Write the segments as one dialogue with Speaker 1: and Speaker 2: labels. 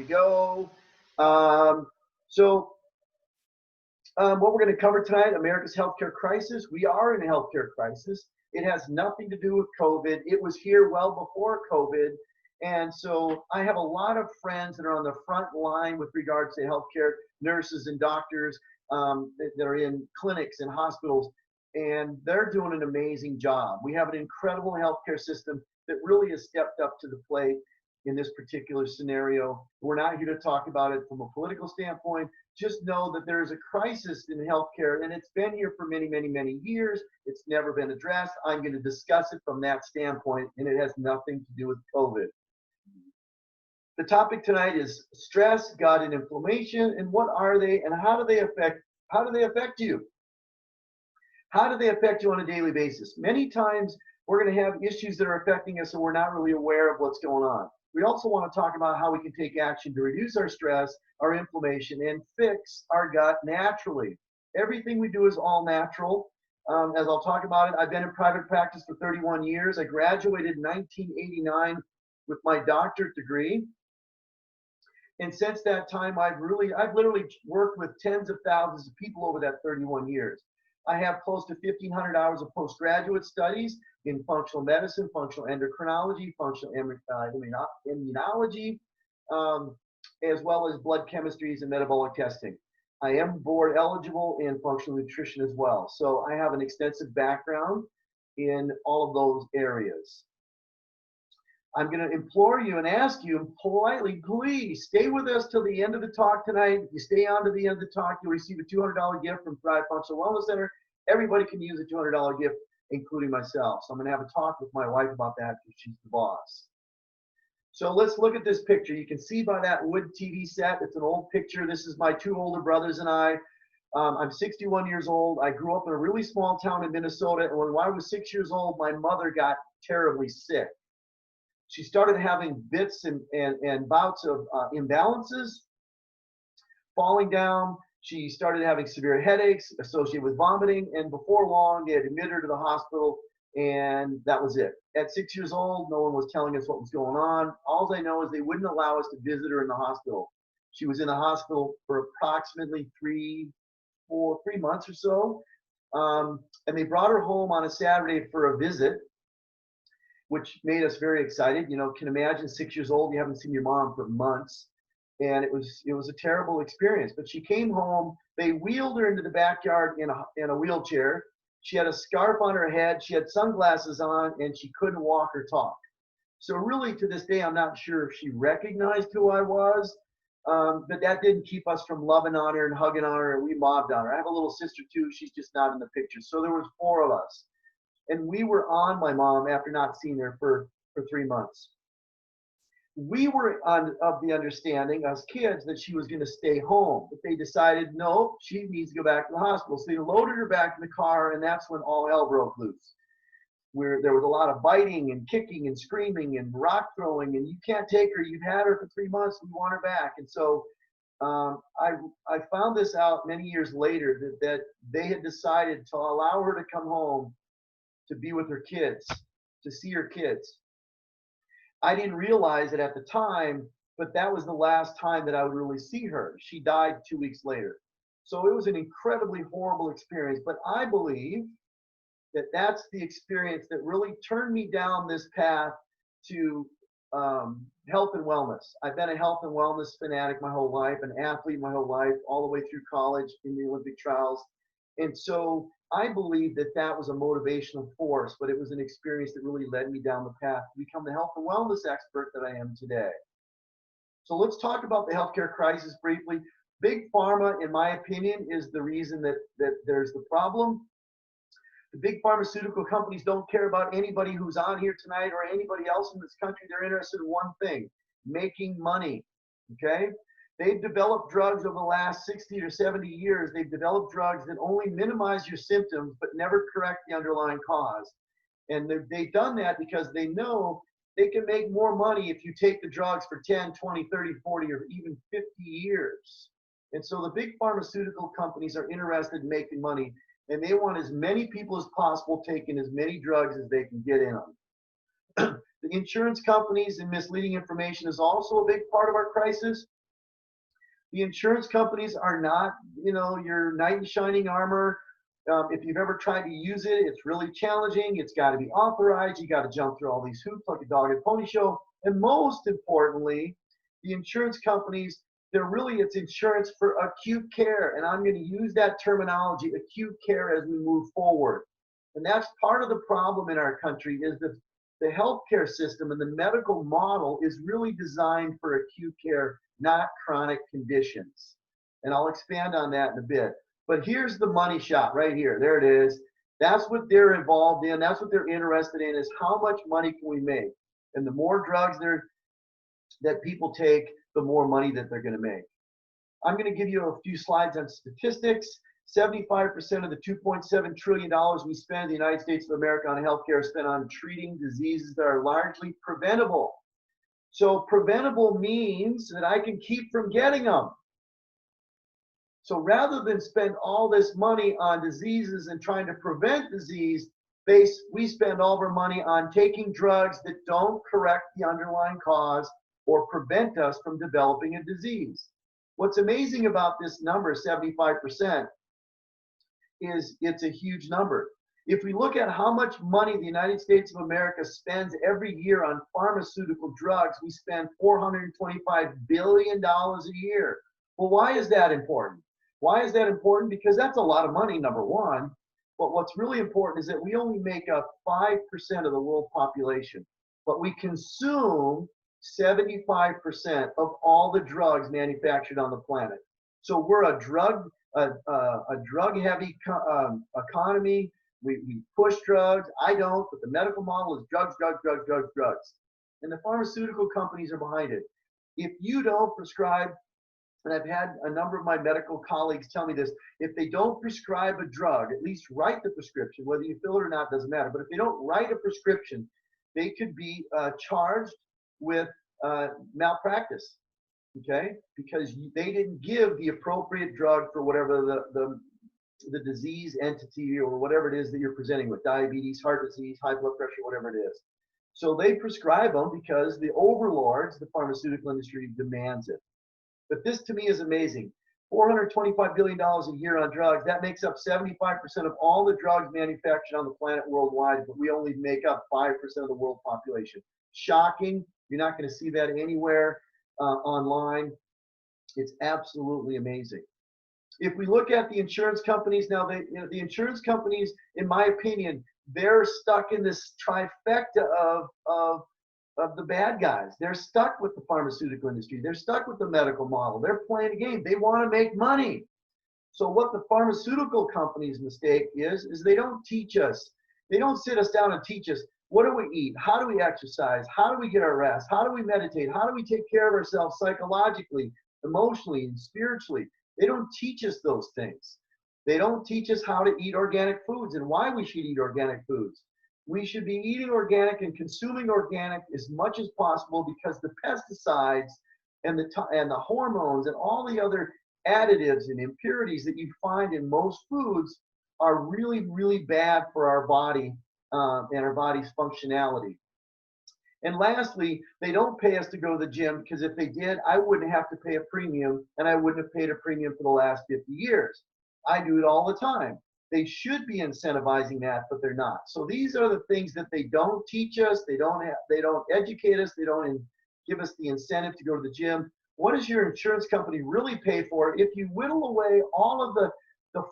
Speaker 1: go. Um, what we're going to cover tonight, America's healthcare crisis. We are in a healthcare crisis. It has nothing to do with COVID. It was here well before COVID. And so I have a lot of friends that are on the front line with regards to healthcare, nurses and doctors that are in clinics and hospitals, and they're doing an amazing job. We have an incredible healthcare system that really has stepped up to the plate in this particular scenario. We're not here to talk about it from a political standpoint. Just know that there is a crisis in healthcare, and it's been here for many, many, many years. It's never been addressed. I'm going to discuss it from that standpoint, and it has nothing to do with COVID. The topic tonight is stress, gut, and inflammation, and what are they, and how do they affect you? How do they affect you on a daily basis? Many times we're going to have issues that are affecting us and we're not really aware of what's going on. We also want to talk about how we can take action to reduce our stress, our inflammation, and fix our gut naturally. Everything we do is all natural. As I'll talk about it, I've been in private practice for 31 years. I graduated in 1989 with my doctorate degree. And since that time, I've literally worked with tens of thousands of people over that 31 years. I have close to 1,500 hours of postgraduate studies in functional medicine, functional endocrinology, functional immunology, as well as blood chemistries and metabolic testing. I am board eligible in functional nutrition as well. So I have an extensive background in all of those areas. I'm going to implore you and ask you politely, please stay with us till the end of the talk tonight. If you stay on to the end of the talk, you'll receive a $200 gift from Thrive Functional Wellness Center. Everybody can use a $200 gift, including myself. So I'm going to have a talk with my wife about that because she's the boss. So let's look at this picture. You can see by that wood TV set, it's an old picture. This is my two older brothers and I. I'm 61 years old. I grew up in a really small town in Minnesota. And when I was 6 years old, my mother got terribly sick. She started having bits and bouts of imbalances, falling down. She started having severe headaches associated with vomiting. And before long, they had admitted her to the hospital, and that was it. At 6 years old, no one was telling us what was going on. All I know is they wouldn't allow us to visit her in the hospital. She was in the hospital for approximately 3 months or so. And they brought her home on a Saturday for a visit, which made us very excited. You know, can imagine 6 years old, you haven't seen your mom for months. And it was a terrible experience. But she came home, they wheeled her into the backyard in a wheelchair. She had a scarf on her head, she had sunglasses on, and she couldn't walk or talk. So really, to this day, I'm not sure if she recognized who I was, but that didn't keep us from loving on her and hugging on her, and we mobbed on her. I have a little sister too, she's just not in the picture. So there was 4 of us. And we were on my mom after not seeing her for 3 months. We were of the understanding as kids that she was going to stay home, but they decided, no, she needs to go back to the hospital. So they loaded her back in the car, and that's when all hell broke loose. There was a lot of biting and kicking and screaming and rock throwing, and you can't take her. You've had her for 3 months. We want her back. And so I found this out many years later that they had decided to allow her to come home to be with her kids, to see her kids. I didn't realize it at the time, but that was the last time that I would really see her. She died 2 weeks later. So it was an incredibly horrible experience, but I believe that that's the experience that really turned me down this path to health and wellness. I've been a health and wellness fanatic my whole life, an athlete my whole life, all the way through college in the Olympic trials. And so I believe that that was a motivational force, but it was an experience that really led me down the path to become the health and wellness expert that I am today. So let's talk about the healthcare crisis briefly. Big pharma, in my opinion, is the reason that there's the problem. The big pharmaceutical companies don't care about anybody who's on here tonight or anybody else in this country. They're interested in one thing: making money. Okay? They've developed drugs over the last 60 or 70 years. They've developed drugs that only minimize your symptoms but never correct the underlying cause. And they've done that because they know they can make more money if you take the drugs for 10, 20, 30, 40, or even 50 years. And so the big pharmaceutical companies are interested in making money, and they want as many people as possible taking as many drugs as they can get in them. The insurance companies and misleading information is also a big part of our crisis. The insurance companies are not, your knight in shining armor. If you've ever tried to use it, it's really challenging. It's got to be authorized. You got to jump through all these hoops like a dog and pony show. And most importantly, the insurance companies, it's insurance for acute care. And I'm going to use that terminology, acute care, as we move forward. And that's part of the problem in our country, is that the healthcare system and the medical model is really designed for acute care, not chronic conditions. And I'll expand on that in a bit. But here's the money shot right here. There it is. That's what they're involved in. That's what they're interested in, is how much money can we make? And the more drugs that people take, the more money that they're going to make. I'm going to give you a few slides on statistics. 75% of the $2.7 trillion we spend in the United States of America on healthcare is spent on treating diseases that are largely preventable. So preventable means that I can keep from getting them. So rather than spend all this money on diseases and trying to prevent disease, we spend all of our money on taking drugs that don't correct the underlying cause or prevent us from developing a disease. What's amazing about this number, 75%, is it's a huge number. If we look at how much money the United States of America spends every year on pharmaceutical drugs, we spend $425 billion a year. Well, why is that important? Why is that important? Because that's a lot of money, number one. But what's really important is that we only make up 5% of the world population, but we consume 75% of all the drugs manufactured on the planet. So we're a drug-heavy economy. We push drugs. I don't, but the medical model is drugs, drugs, drugs, drugs, drugs. And the pharmaceutical companies are behind it. If you don't prescribe, and I've had a number of my medical colleagues tell me this, if they don't prescribe a drug, at least write the prescription, whether you fill it or not doesn't matter, but if they don't write a prescription, they could be charged with malpractice, okay? Because they didn't give the appropriate drug for whatever the disease entity or whatever it is that you're presenting with, diabetes, heart disease, high blood pressure, whatever it is. So they prescribe them because the overlords, the pharmaceutical industry, demands it. But this to me is amazing. $425 billion a year on drugs. That makes up 75% of all the drugs manufactured on the planet worldwide, but we only make up 5% of the world population. Shocking. You're not going to see that anywhere online. It's absolutely amazing. If we look at the insurance companies now, the insurance companies, in my opinion, they're stuck in this trifecta of the bad guys. They're stuck with the pharmaceutical industry. They're stuck with the medical model. They're playing a game. They want to make money. So what the pharmaceutical companies' mistake is they don't teach us. They don't sit us down and teach us, what do we eat? How do we exercise? How do we get our rest? How do we meditate? How do we take care of ourselves psychologically, emotionally, and spiritually? They don't teach us those things. They don't teach us how to eat organic foods and why we should eat organic foods. We should be eating organic and consuming organic as much as possible, because the pesticides and the hormones and all the other additives and impurities that you find in most foods are really, really bad for our body and our body's functionality. And lastly, they don't pay us to go to the gym, because if they did, I wouldn't have to pay a premium, and I wouldn't have paid a premium for the last 50 years. I do it all the time. They should be incentivizing that, but they're not. So these are the things that they don't teach us. They don't educate us. They don't give us the incentive to go to the gym. What does your insurance company really pay for? If you whittle away all of the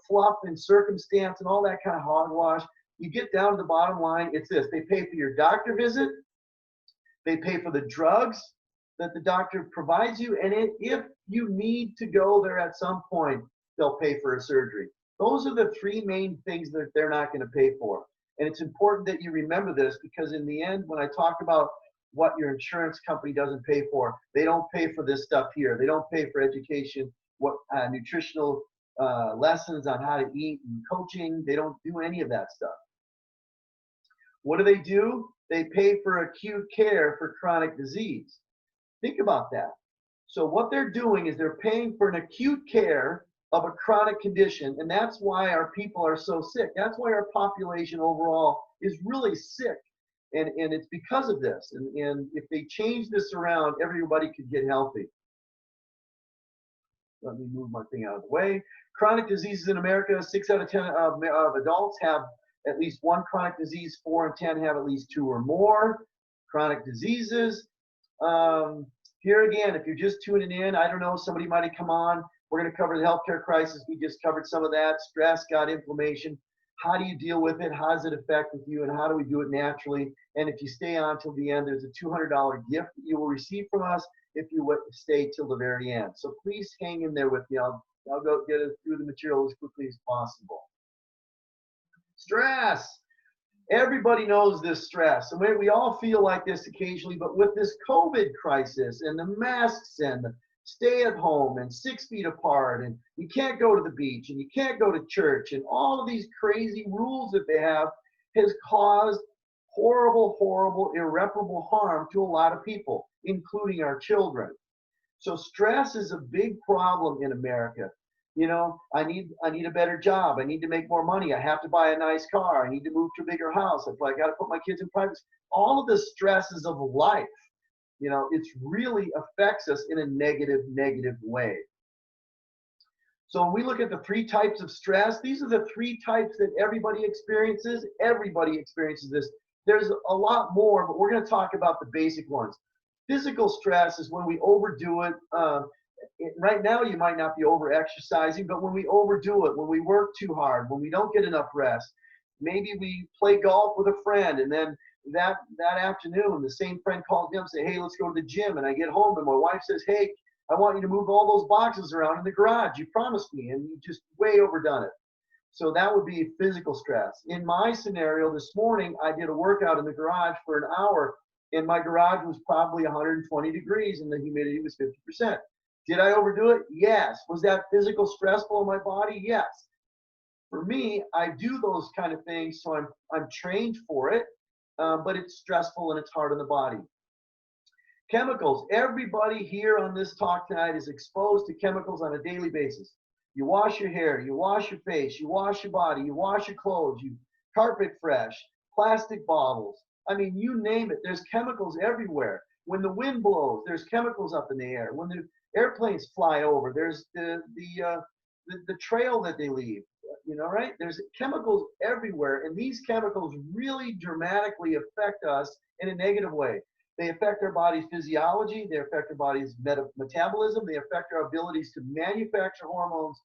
Speaker 1: fluff and circumstance and all that kind of hogwash, you get down to the bottom line. It's this: they pay for your doctor visit. They pay for the drugs that the doctor provides you. And if you need to go there at some point, they'll pay for a surgery. Those are the three main things that they're not going to pay for. And it's important that you remember this, because in the end, when I talk about what your insurance company doesn't pay for, they don't pay for this stuff here. They don't pay for education, what nutritional lessons on how to eat and coaching. They don't do any of that stuff. What do? They pay for acute care for chronic disease. Think about that. So what they're doing is they're paying for an acute care of a chronic condition, and that's why our people are so sick. That's why our population overall is really sick, and it's because of this. And if they change this around, everybody could get healthy. Let me move my thing out of the way. Chronic diseases in America, 6 out of 10 of adults have at least one chronic disease. 4 in 10 have at least 2 or more chronic diseases. Here again, if you're just tuning in, I don't know, somebody might have come on. We're going to cover the healthcare crisis. We just covered some of that. Stress, gut inflammation. How do you deal with it? How does it affect with you? And how do we do it naturally? And if you stay on till the end, there's a $200 gift that you will receive from us if you stay till the very end. So please hang in there with me. I'll go get it through the material as quickly as possible. Stress. Everybody knows this stress. And we all feel like this occasionally, but with this COVID crisis and the masks and the stay at home and 6 feet apart, and you can't go to the beach and you can't go to church, and all of these crazy rules that they have has caused horrible, horrible, irreparable harm to a lot of people, including our children. So stress is a big problem in America. You know, I need a better job. I need to make more money. I have to buy a nice car. I need to move to a bigger house. I got to put my kids in private. All of the stresses of life, you know, it really affects us in a negative way. So when we look at the 3 types of stress, these are the 3 types that everybody experiences. Everybody experiences this. There's a lot more, but we're going to talk about the basic ones. Physical stress is when we overdo it. Right now, you might not be over exercising, but when we overdo it, when we work too hard, when we don't get enough rest, maybe we play golf with a friend, and then that afternoon, the same friend calls me up and says, hey, let's go to the gym. And I get home, and my wife says, hey, I want you to move all those boxes around in the garage. You promised me, and you just way overdone it. So that would be physical stress. In my scenario this morning, I did a workout in the garage for an hour, and my garage was probably 120 degrees, and the humidity was 50%. Did I overdo it? Yes. Was that physical stressful on my body? Yes. For me, I do those kind of things, so I'm trained for it, but it's stressful and it's hard on the body. Chemicals. Everybody here on this talk tonight is exposed to chemicals on a daily basis. You wash your hair, you wash your face, you wash your body, you wash your clothes, you carpet fresh, plastic bottles. I mean, you name it. There's chemicals everywhere. When the wind blows, there's chemicals up in the air. When the airplanes fly over, there's the trail that they leave, you know, right? There's chemicals everywhere, and these chemicals really dramatically affect us in a negative way. They affect our body's physiology, they affect our body's metabolism, they affect our abilities to manufacture hormones,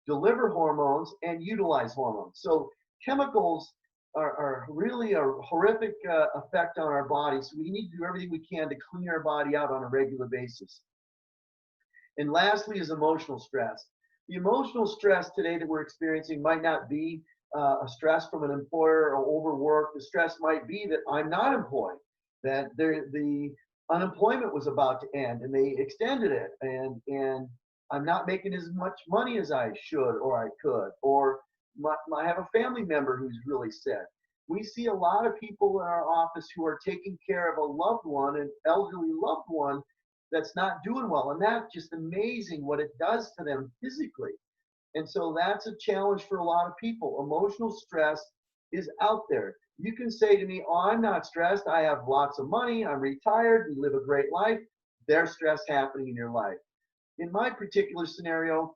Speaker 1: deliver hormones, and utilize hormones. So chemicals are really a horrific effect on our body, so we need to do everything we can to clean our body out on a regular basis. And lastly is emotional stress. The emotional stress today that we're experiencing might not be a stress from an employer or overwork. The stress might be that I'm not employed, that the unemployment was about to end and they extended it, and I'm not making as much money as I should or I could, or I have a family member who's really sick. We see a lot of people in our office who are taking care of a loved one, an elderly loved one, that's not doing well, and that's just amazing what it does to them physically. And so that's a challenge for a lot of people. Emotional stress is out there. You can say to me, oh, I'm not stressed, I have lots of money, I'm retired, we live a great life. There's stress happening in your life. In my particular scenario,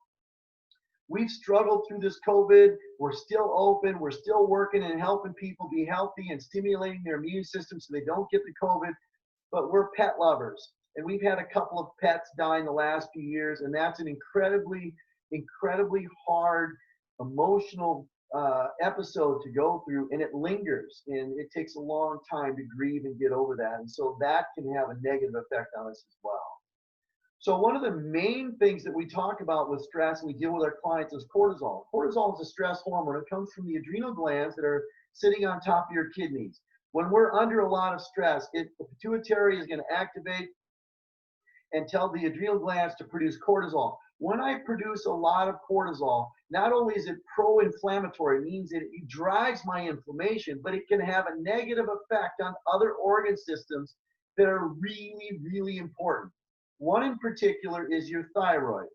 Speaker 1: we've struggled through this COVID. We're still open, we're still working and helping people be healthy and stimulating their immune system so they don't get the COVID, but we're pet lovers. And we've had a couple of pets die in the last few years, and that's an incredibly hard, emotional episode to go through, and it lingers, and it takes a long time to grieve and get over that. And so that can have a negative effect on us as well. So one of the main things that we talk about with stress and we deal with our clients is cortisol. Cortisol is a stress hormone. It comes from the adrenal glands that are sitting on top of your kidneys. When we're under a lot of stress, the pituitary is going to activate and tell the adrenal glands to produce cortisol. When I produce a lot of cortisol, not only is it pro-inflammatory, it means that it drives my inflammation, but it can have a negative effect on other organ systems that are really, really important. One in particular is your thyroid.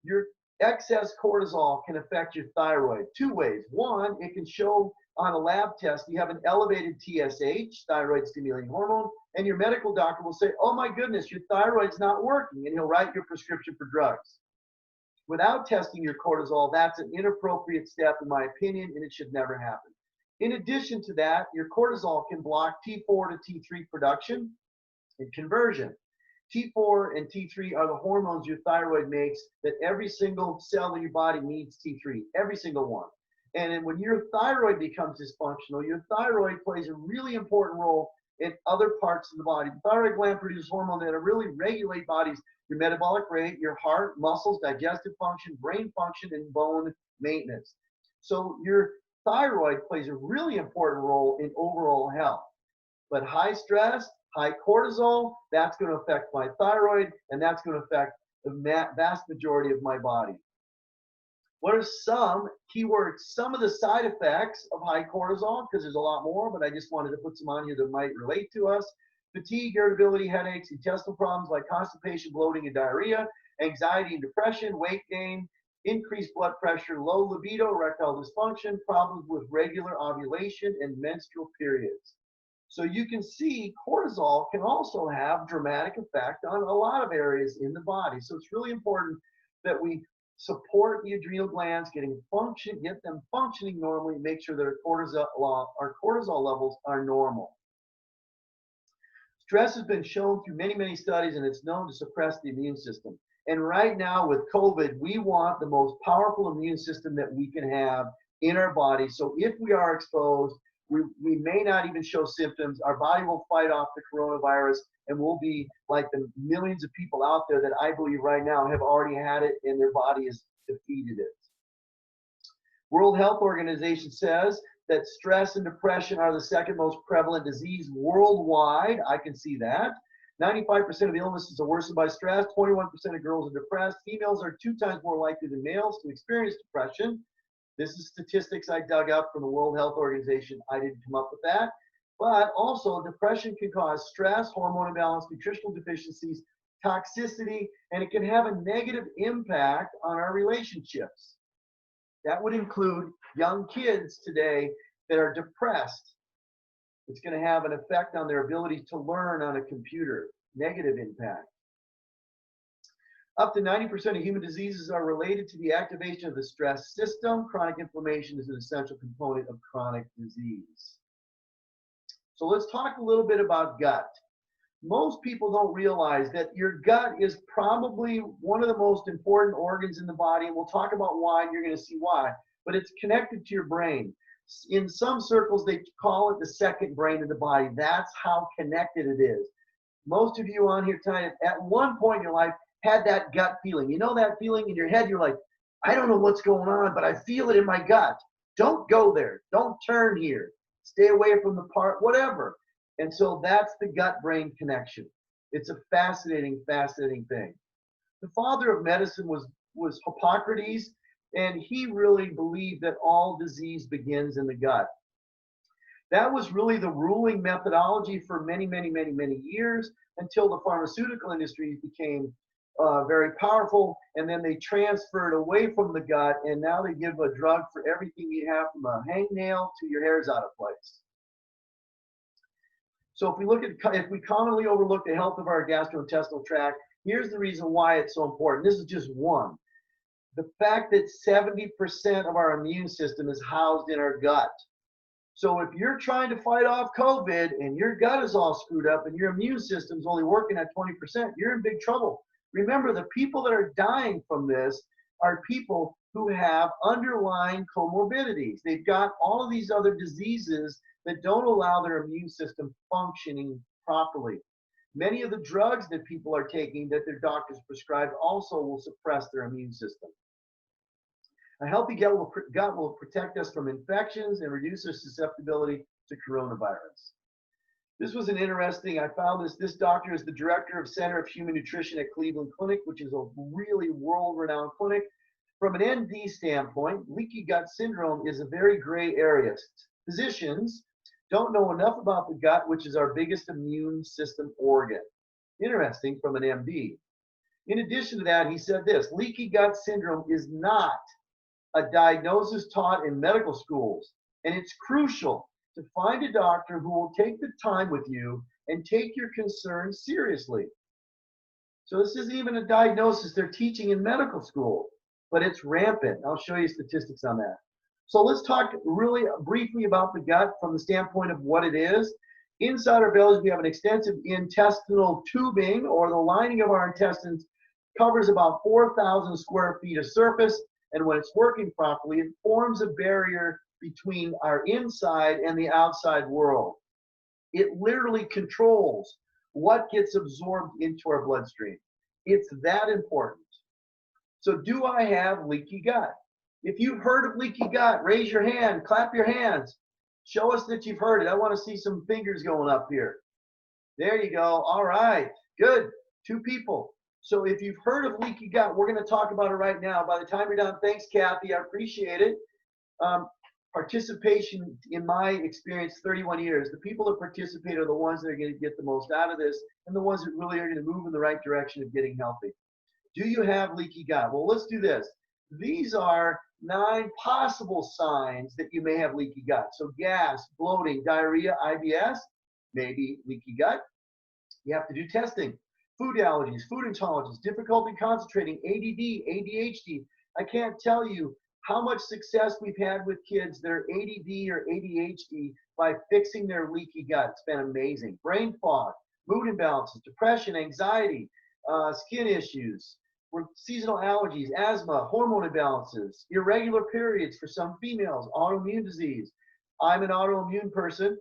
Speaker 1: Your excess cortisol can affect your thyroid 2 ways. One, it can show on a lab test you have an elevated TSH, thyroid stimulating hormone, and your medical doctor will say, oh my goodness, your thyroid's not working, and he'll write your prescription for drugs. Without testing your cortisol, that's an inappropriate step in my opinion, and it should never happen. In addition to that, your cortisol can block T4 to T3 production and conversion. T4 and T3 are the hormones your thyroid makes that every single cell in your body needs T3, every single one. And then when your thyroid becomes dysfunctional, your thyroid plays a really important role in other parts of the body. The thyroid gland produces hormones that really regulate bodies, your metabolic rate, your heart, muscles, digestive function, brain function, and bone maintenance. So your thyroid plays a really important role in overall health. But high stress, high cortisol, that's going to affect my thyroid, and that's going to affect the vast majority of my body. What are some keywords, some of the side effects of high cortisol? Because there's a lot more, but I just wanted to put some on here that might relate to us. Fatigue, irritability, headaches, intestinal problems like constipation, bloating, and diarrhea, anxiety and depression, weight gain, increased blood pressure, low libido, erectile dysfunction, problems with regular ovulation, and menstrual periods. So you can see cortisol can also have dramatic effect on a lot of areas in the body. So it's really important that we support the adrenal glands, get them functioning normally, make sure that our cortisol levels are normal. Stress has been shown through many, many studies, and it's known to suppress the immune system. And right now with COVID, we want the most powerful immune system that we can have in our body. So if we are exposed, we may not even show symptoms. Our body will fight off the coronavirus, and we'll be like the millions of people out there that I believe right now have already had it and their body has defeated it. World Health Organization says that stress and depression are the second most prevalent disease worldwide. I can see that. 95% of illnesses are worsened by stress. 21% of girls are depressed. Females are 2 times more likely than males to experience depression. This is statistics I dug up from the World Health Organization. I didn't come up with that. But also, depression can cause stress, hormone imbalance, nutritional deficiencies, toxicity, and it can have a negative impact on our relationships. That would include young kids today that are depressed. It's going to have an effect on their ability to learn on a computer, negative impact. Up to 90% of human diseases are related to the activation of the stress system. Chronic inflammation is an essential component of chronic disease. So let's talk a little bit about gut. Most people don't realize that your gut is probably one of the most important organs in the body, and we'll talk about why, and you're going to see why, but it's connected to your brain. In some circles, they call it the second brain of the body. That's how connected it is. Most of you on here tonight, at one point in your life, had that gut feeling. You know that feeling in your head? You're like, I don't know what's going on, but I feel it in my gut. Don't go there. Don't turn here. Stay away from the part, whatever. And so that's the gut-brain connection. It's a fascinating, fascinating thing. The father of medicine was Hippocrates, and he really believed that all disease begins in the gut. That was really the ruling methodology for many, many, many, many years until the pharmaceutical industry became very powerful, and then they transferred away from the gut, and now they give a drug for everything you have from a hangnail to your hair's out of place. So if we commonly overlook the health of our gastrointestinal tract, here's the reason why it's so important. This is just one. The fact that 70% of our immune system is housed in our gut. So if you're trying to fight off COVID and your gut is all screwed up and your immune system's only working at 20%, you're in big trouble. Remember, the people that are dying from this are people who have underlying comorbidities. They've got all of these other diseases that don't allow their immune system functioning properly. Many of the drugs that people are taking that their doctors prescribe also will suppress their immune system. A healthy gut will protect us from infections and reduce our susceptibility to coronavirus. This was an interesting, I found this doctor is the director of Center of Human Nutrition at Cleveland Clinic, which is a really world-renowned clinic. From an ND standpoint, leaky gut syndrome is a very gray area. Physicians don't know enough about the gut, which is our biggest immune system organ. Interesting from an MD. In addition to that, he said this, leaky gut syndrome is not a diagnosis taught in medical schools, and it's crucial to find a doctor who will take the time with you and take your concerns seriously. So this isn't even a diagnosis they're teaching in medical school. but it's rampant. I'll show you statistics on that. So let's talk really briefly about the gut from the standpoint of what it is. Inside our bellies, we have an extensive intestinal tubing, or the lining of our intestines covers about 4,000 square feet of surface, and when it's working properly, it forms a barrier between our inside and the outside world. It literally controls what gets absorbed into our bloodstream. It's that important. So do I have leaky gut? If you've heard of leaky gut, raise your hand, clap your hands. Show us that you've heard it. I want to see some fingers going up here. There you go. All right. Good. 2 people. So if you've heard of leaky gut, we're going to talk about it right now. By the time you're done, thanks, Kathy. I appreciate it. Participation, in my experience, 31 years, the people that participate are the ones that are going to get the most out of this and the ones that really are going to move in the right direction of getting healthy. Do you have leaky gut? Well, let's do this. These are 9 possible signs that you may have leaky gut. So gas, bloating, diarrhea, IBS, maybe leaky gut. You have to do testing. Food allergies, food intolerances, difficulty concentrating, ADD, ADHD. I can't tell you how much success we've had with kids that are ADD or ADHD by fixing their leaky gut. It's been amazing. Brain fog, mood imbalances, depression, anxiety, skin issues, seasonal allergies, asthma, hormone imbalances, irregular periods for some females, autoimmune disease. I'm an autoimmune person.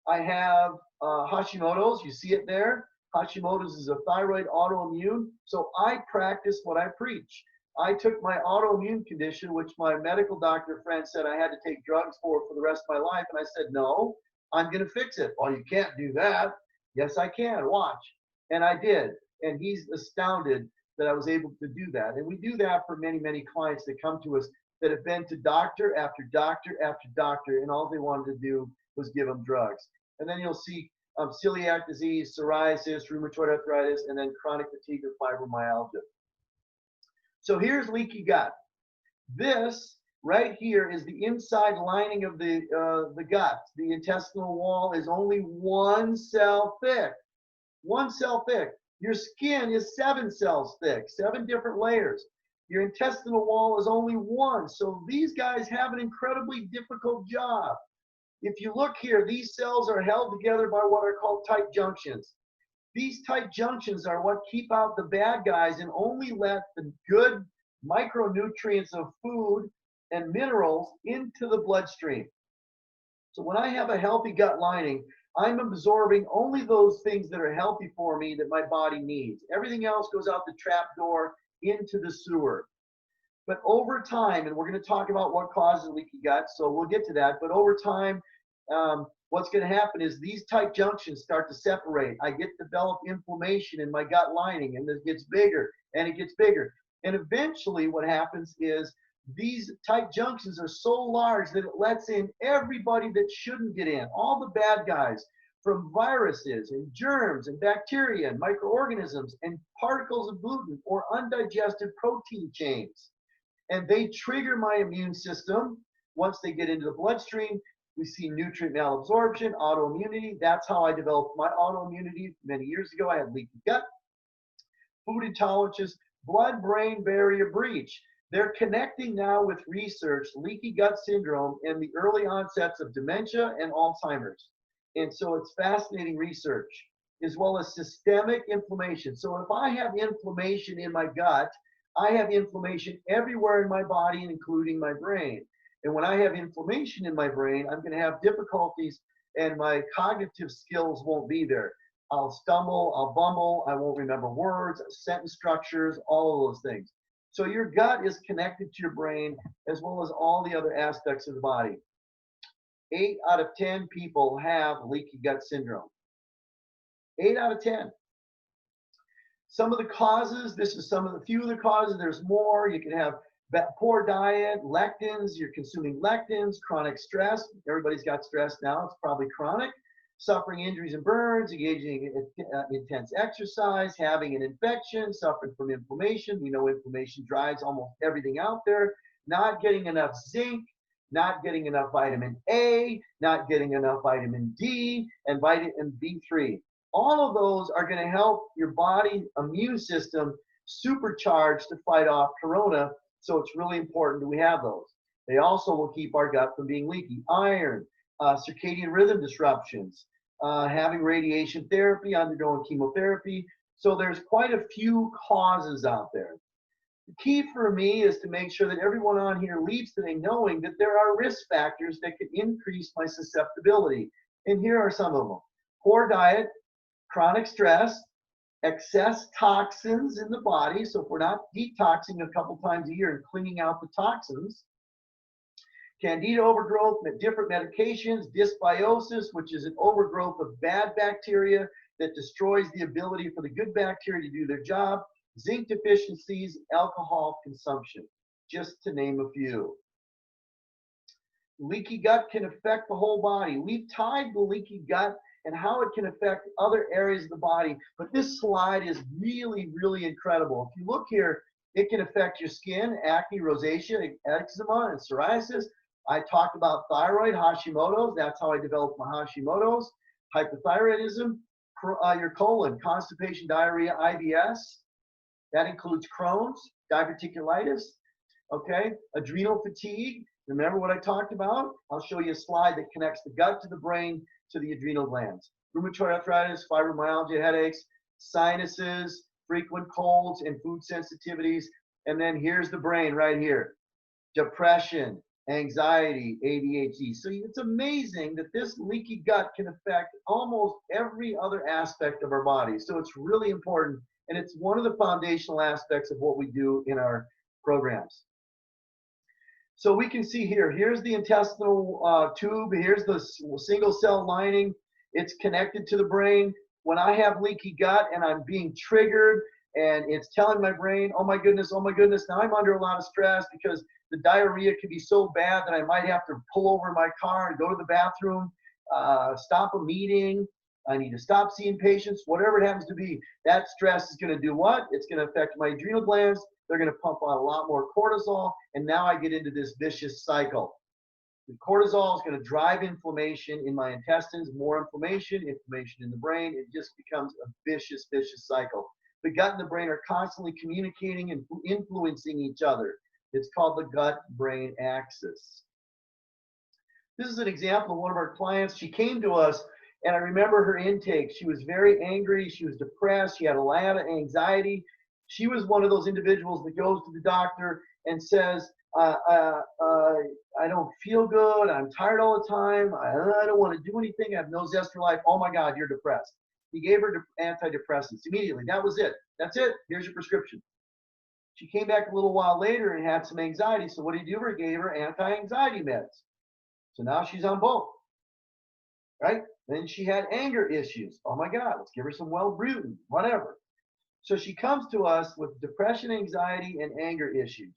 Speaker 1: I have Hashimoto's. You see it there. Hashimoto's is a thyroid autoimmune. So I practice what I preach. I took my autoimmune condition, which my medical doctor friend said I had to take drugs for the rest of my life. And I said, no, I'm going to fix it. Well, you can't do that. Yes, I can. Watch. And I did. And he's astounded that I was able to do that. And we do that for many, many clients that come to us that have been to doctor after doctor after doctor, and all they wanted to do was give them drugs. And then you'll see celiac disease, psoriasis, rheumatoid arthritis, and then chronic fatigue or fibromyalgia. So here's leaky gut. This right here is the inside lining of the gut. The intestinal wall is only 1 cell thick. 1 cell thick. Your skin is 7 cells thick, 7 different layers. Your intestinal wall is only 1. So these guys have an incredibly difficult job. If you look here, these cells are held together by what are called tight junctions. These tight junctions are what keep out the bad guys and only let the good micronutrients of food and minerals into the bloodstream. So when I have a healthy gut lining, I'm absorbing only those things that are healthy for me that my body needs. Everything else goes out the trap door into the sewer. But over time, and we're going to talk about what causes leaky gut, so we'll get to that. But over time, what's going to happen is these tight junctions start to separate. I get developed inflammation in my gut lining, and it gets bigger, and it gets bigger. And eventually what happens is these tight junctions are so large that it lets in everybody that shouldn't get in, all the bad guys, from viruses and germs and bacteria and microorganisms and particles of gluten or undigested protein chains. And they trigger my immune system. Once they get into the bloodstream, we see nutrient malabsorption, autoimmunity. That's how I developed my autoimmunity many years ago. I had leaky gut, food intolerances, blood-brain barrier breach. They're connecting now with research, leaky gut syndrome, and the early onsets of dementia and Alzheimer's. And so it's fascinating research, as well as systemic inflammation. So if I have inflammation in my gut, I have inflammation everywhere in my body, including my brain. And when I have inflammation in my brain, I'm going to have difficulties, and my cognitive skills won't be there. I'll stumble, I'll bumble, I won't remember words, sentence structures, all of those things. So your gut is connected to your brain as well as all the other aspects of the body. 8 out of 10 people have leaky gut syndrome. 8 out of 10. Some of the causes, this is some of the few of the causes, there's more. You can have poor diet, lectins, you're consuming lectins, chronic stress. Everybody's got stress now, it's probably chronic. Suffering injuries and burns, engaging in intense exercise, having an infection, suffering from inflammation. We know inflammation drives almost everything out there. Not getting enough zinc, not getting enough vitamin A, not getting enough vitamin D, and vitamin B3. All of those are going to help your body immune system supercharge to fight off corona So it's really important that we have those. They also will keep our gut from being leaky. Iron, circadian rhythm disruptions, having radiation therapy, undergoing chemotherapy. So there's quite a few causes out there. The key for me is to make sure that everyone on here leaves today knowing that there are risk factors that could increase my susceptibility. And here are some of them. Poor diet, chronic stress, excess toxins in the body. So if we're not detoxing a couple times a year and cleaning out the toxins, candida overgrowth, different medications, dysbiosis, which is an overgrowth of bad bacteria that destroys the ability for the good bacteria to do their job, zinc deficiencies, alcohol consumption, just to name a few. Leaky gut can affect the whole body. We've tied the leaky gut and how it can affect other areas of the body, but this slide is really, really incredible. If you look here, it can affect your skin, acne, rosacea, eczema, and psoriasis. I talked about thyroid, Hashimoto's. That's how I developed my Hashimoto's. Hypothyroidism, your colon, constipation, diarrhea, IBS. That includes Crohn's, diverticulitis, okay? Adrenal fatigue. Remember what I talked about? I'll show you a slide that connects the gut to the brain to the adrenal glands. Rheumatoid arthritis, fibromyalgia, headaches, sinuses, frequent colds, and food sensitivities. And then here's the brain right here. Depression, anxiety, ADHD. So it's amazing that this leaky gut can affect almost every other aspect of our body. So it's really important, and it's one of the foundational aspects of what we do in our programs. So we can see here, here's the intestinal tube, here's the single cell lining. It's connected to the brain. When I have leaky gut and I'm being triggered and it's telling my brain, oh my goodness, now I'm under a lot of stress because the diarrhea can be so bad that I might have to pull over my car and go to the bathroom, stop a meeting. I need to stop seeing patients, whatever it happens to be. That stress is going to do what? It's going to affect my adrenal glands. They're going to pump out a lot more cortisol, and now I get into this vicious cycle. The cortisol is going to drive inflammation in my intestines, more inflammation in the brain. It just becomes a vicious, vicious cycle. The gut and the brain are constantly communicating and influencing each other. It's called the gut-brain axis. This is an example of one of our clients. She came to us, and I remember her intake. She was very angry. She was depressed. She had a lot of anxiety. She was one of those individuals that goes to the doctor and says, I don't feel good. I'm tired all the time. I don't want to do anything. I have no zest for life. Oh my God, you're depressed. He gave her antidepressants immediately. That was it. That's it. Here's your prescription. She came back a little while later and had some anxiety. So what did he do? He gave her anti-anxiety meds. So now she's on both, right? Then she had anger issues. Oh my God, let's give her some Wellbutrin, whatever. So she comes to us with depression, anxiety, and anger issues.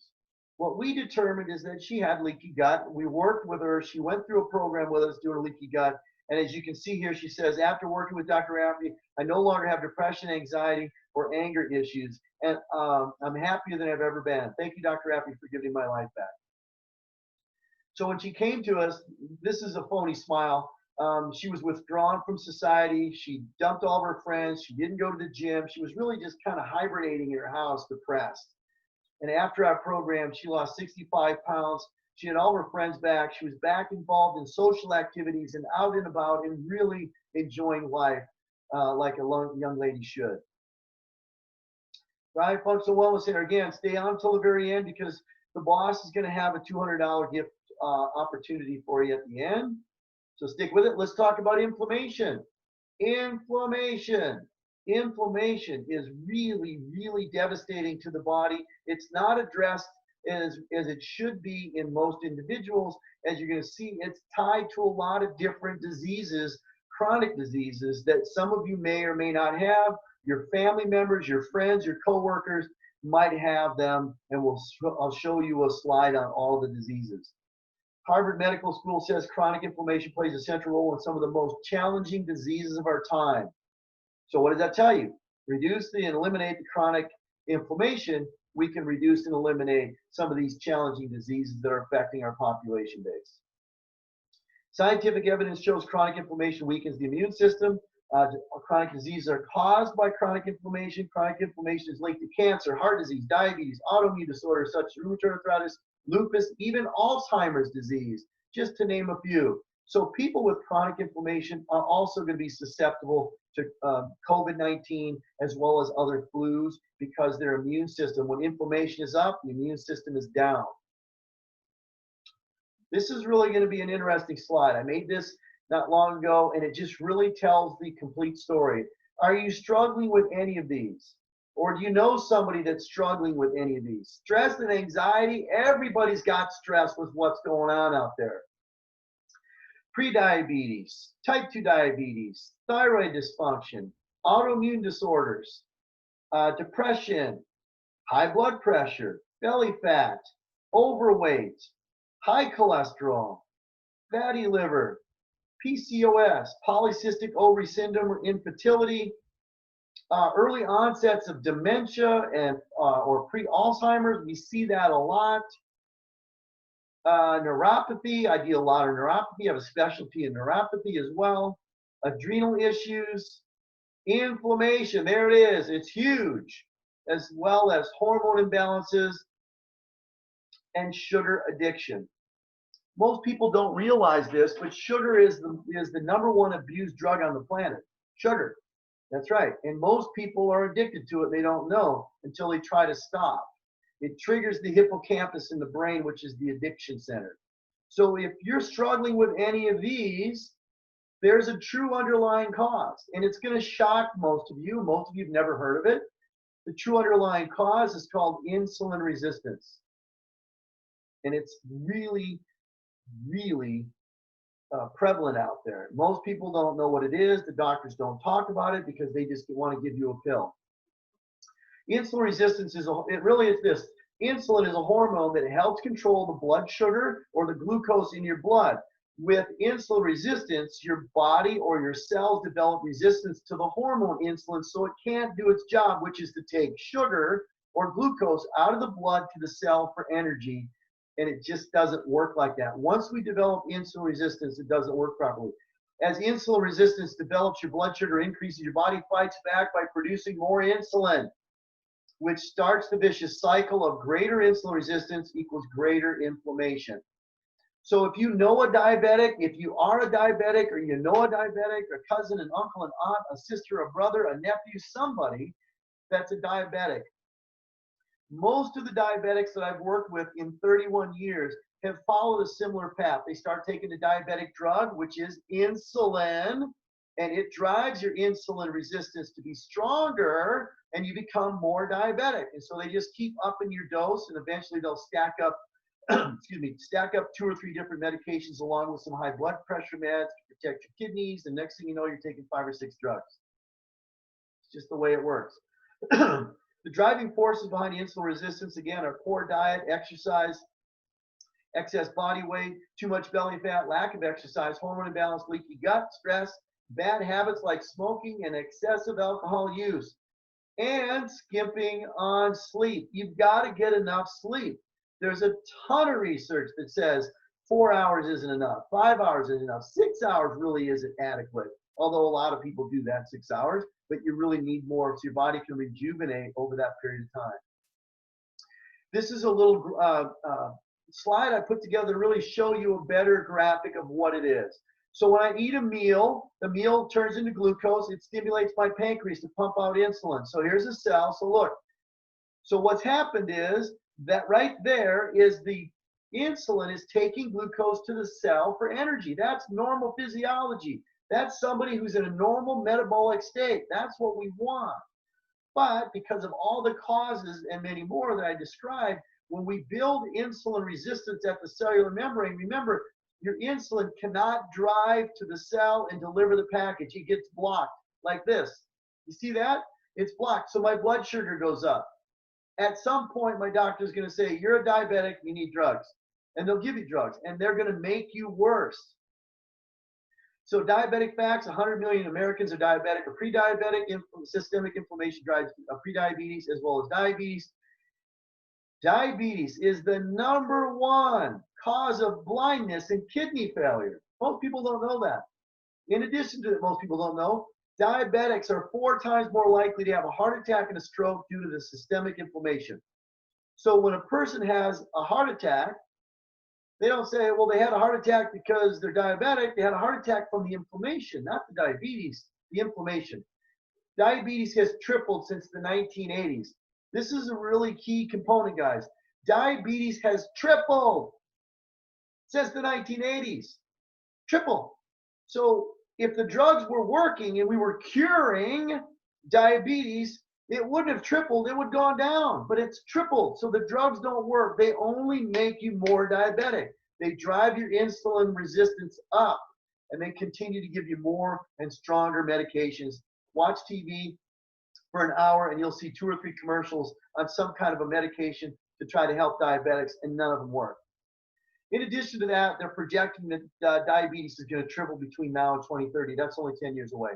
Speaker 1: What we determined is that she had leaky gut. We worked with her. She went through a program with us doing a leaky gut. And as you can see here, she says, after working with Dr. Rappe, I no longer have depression, anxiety, or anger issues. And I'm happier than I've ever been. Thank you, Dr. Rappe, for giving my life back. So when she came to us, this is a phony smile. She was withdrawn from society. She dumped all of her friends. She didn't go to the gym. She was really just kind of hibernating in her house, depressed. And after our program, she lost 65 pounds. She had all her friends back. She was back involved in social activities and out and about and really enjoying life like a young lady should. Right? Functional Wellness Center, again, stay on until the very end because the boss is going to have a $200 gift opportunity for you at the end. So stick with it. Let's talk about inflammation. Inflammation is really, really devastating to the body. It's not addressed as it should be in most individuals. As you're going to see, it's tied to a lot of different diseases, chronic diseases that some of you may or may not have. Your family members, your friends, your coworkers might have them, and I'll show you a slide on all the diseases. Harvard Medical School says chronic inflammation plays a central role in some of the most challenging diseases of our time. So what does that tell you? Reduce and eliminate the chronic inflammation, we can reduce and eliminate some of these challenging diseases that are affecting our population base. Scientific evidence shows chronic inflammation weakens the immune system, Chronic diseases are caused by chronic inflammation. Chronic inflammation is linked to cancer, heart disease, diabetes, autoimmune disorders such as rheumatoid arthritis, lupus, even Alzheimer's disease, just to name a few. So people with chronic inflammation are also going to be susceptible to COVID-19 as well as other flus because their immune system, when inflammation is up, the immune system is down. This is really going to be an interesting slide. I made this not long ago, and it just really tells the complete story. Are you struggling with any of these? Or do you know somebody that's struggling with any of these? Stress and anxiety, everybody's got stress with what's going on out there. Prediabetes, type 2 diabetes, thyroid dysfunction, autoimmune disorders, depression, high blood pressure, belly fat, overweight, high cholesterol, fatty liver, PCOS, polycystic ovary syndrome or infertility, early onsets of dementia and or pre-Alzheimer's. We see that a lot. Neuropathy, I deal a lot of neuropathy. I have a specialty in neuropathy as well. Adrenal issues, inflammation, there it is, it's huge, as well as hormone imbalances and sugar addiction. Most people don't realize this, but sugar is the #1 abused drug on the planet. Sugar, that's right. And most people are addicted to it. They don't know until they try to stop. It triggers the hippocampus in the brain, which is the addiction center. So if you're struggling with any of these, there's a true underlying cause. And it's going to shock most of you. Most of you have never heard of it. The true underlying cause is called insulin resistance. And it's really, really prevalent out there. Most people don't know what it is. The doctors don't talk about it because they just want to give you a pill. Insulin resistance it really is this. Insulin is a hormone that helps control the blood sugar or the glucose in your blood. With insulin resistance, your body or your cells develop resistance to the hormone insulin, so it can't do its job, which is to take sugar or glucose out of the blood to the cell for energy, and it just doesn't work like that. Once we develop insulin resistance, it doesn't work properly. As insulin resistance develops, your blood sugar increases, your body fights back by producing more insulin, which starts the vicious cycle of greater insulin resistance equals greater inflammation. So if you know a diabetic, if you are a diabetic, or you know a diabetic, a cousin, an uncle, an aunt, a sister, a brother, a nephew, somebody that's a diabetic. Most of the diabetics that I've worked with in 31 years have followed a similar path. They start taking the diabetic drug, which is insulin, and it drives your insulin resistance to be stronger, and you become more diabetic. And so they just keep upping your dose, and eventually they'll stack up, stack up 2 or 3 different medications along with some high blood pressure meds to protect your kidneys. And next thing you know, you're taking 5 or 6 drugs. It's just the way it works. The driving forces behind insulin resistance, again, are poor diet, exercise, excess body weight, too much belly fat, lack of exercise, hormone imbalance, leaky gut, stress, bad habits like smoking and excessive alcohol use, and skimping on sleep. You've got to get enough sleep. There's a ton of research that says 4 hours isn't enough, 5 hours isn't enough, 6 hours really isn't adequate. Although a lot of people do that 6 hours, but you really need more so your body can rejuvenate over that period of time. This is a little slide I put together to really show you a better graphic of what it is. So when I eat a meal, the meal turns into glucose. It stimulates my pancreas to pump out insulin. So here's a cell. So look. So what's happened is that right there is the insulin is taking glucose to the cell for energy. That's normal physiology. That's somebody who's in a normal metabolic state. That's what we want. But because of all the causes and many more that I described, when we build insulin resistance at the cellular membrane, remember, your insulin cannot drive to the cell and deliver the package. It gets blocked like this. You see that? It's blocked. So my blood sugar goes up. At some point, my doctor is going to say, you're a diabetic, you need drugs. And they'll give you drugs, and they're going to make you worse. So Diabetic Facts, 100 million Americans are diabetic or pre-diabetic. Systemic inflammation drives prediabetes as well as diabetes. Diabetes is the #1 cause of blindness and kidney failure. Most people don't know that. In addition to that, most people don't know, Diabetics are 4 times more likely to have a heart attack and a stroke due to the systemic inflammation. So when a person has a heart attack, they don't say, well, they had a heart attack because they're diabetic. They had a heart attack from the inflammation, not the diabetes, the inflammation. Diabetes has tripled since the 1980s. This is a really key component, guys. Diabetes has tripled since the 1980s. Triple. So if the drugs were working and we were curing diabetes, it wouldn't have tripled, it would have gone down, but it's tripled. So the drugs don't work. They only make you more diabetic. They drive your insulin resistance up, and they continue to give you more and stronger medications. Watch TV for an hour and you'll see 2 or 3 commercials on some kind of a medication to try to help diabetics, and none of them work. In addition to that, they're projecting that diabetes is going to triple between now and 2030. That's only 10 years away.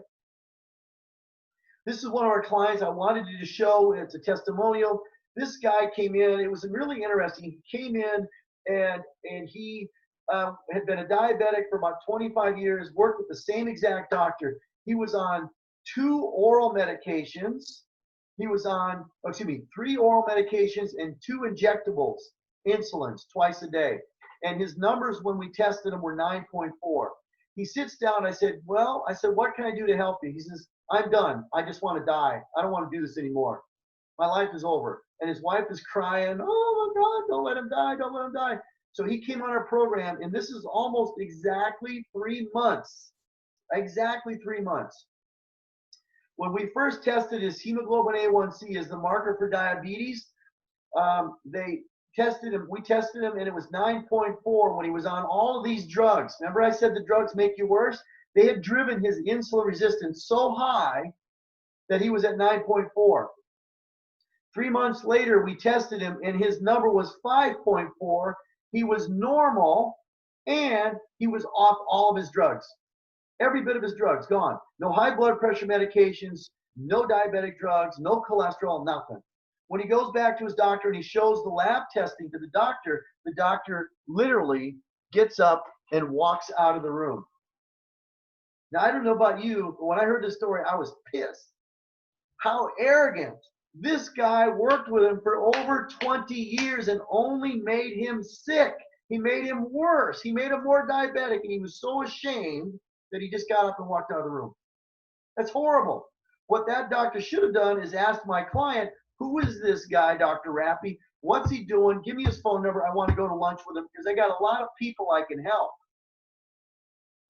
Speaker 1: This is one of our clients. I wanted to show. It's a testimonial. This guy came in. It was really interesting. He came in and he had been a diabetic for about 25 years, worked with the same exact doctor. He was on 2 oral medications. He was on, 3 oral medications and 2 injectables, insulins, twice a day. And his numbers when we tested him were 9.4. He sits down. I said, what can I do to help you? He says, I'm done. I just want to die. I don't want to do this anymore. My life is over. And his wife is crying, oh my God, don't let him die. Don't let him die. So he came on our program, and this is almost exactly 3 months. Exactly 3 months. When we first tested his hemoglobin A1C as the marker for diabetes, we tested him, and it was 9.4 when he was on all of these drugs. Remember I said the drugs make you worse? They had driven his insulin resistance so high that he was at 9.4. 3 months later, we tested him, and his number was 5.4. He was normal, and he was off all of his drugs. Every bit of his drugs gone. No high blood pressure medications, no diabetic drugs, no cholesterol, nothing. When he goes back to his doctor and he shows the lab testing to the doctor literally gets up and walks out of the room. Now, I don't know about you, but when I heard this story, I was pissed. How arrogant. This guy worked with him for over 20 years and only made him sick. He made him worse. He made him more diabetic, and he was so ashamed that he just got up and walked out of the room. That's horrible. What that doctor should have done is asked my client, who is this guy, Dr. Rappe? What's he doing? Give me his phone number. I want to go to lunch with him because I got a lot of people I can help.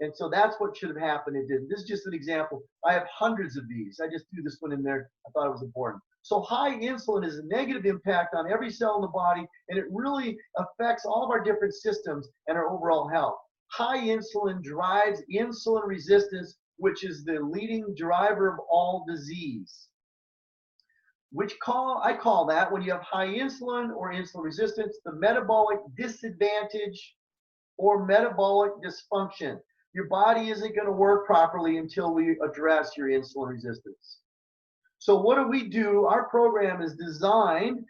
Speaker 1: And so that's what should have happened. It didn't. This is just an example. I have hundreds of these. I just threw this one in there. I thought it was important. So high insulin is a negative impact on every cell in the body, and it really affects all of our different systems and our overall health. High insulin drives insulin resistance, which is the leading driver of all disease. I call that, when you have high insulin or insulin resistance, the metabolic disadvantage or metabolic dysfunction. Your body isn't going to work properly until we address your insulin resistance. So what do? Our program is designed,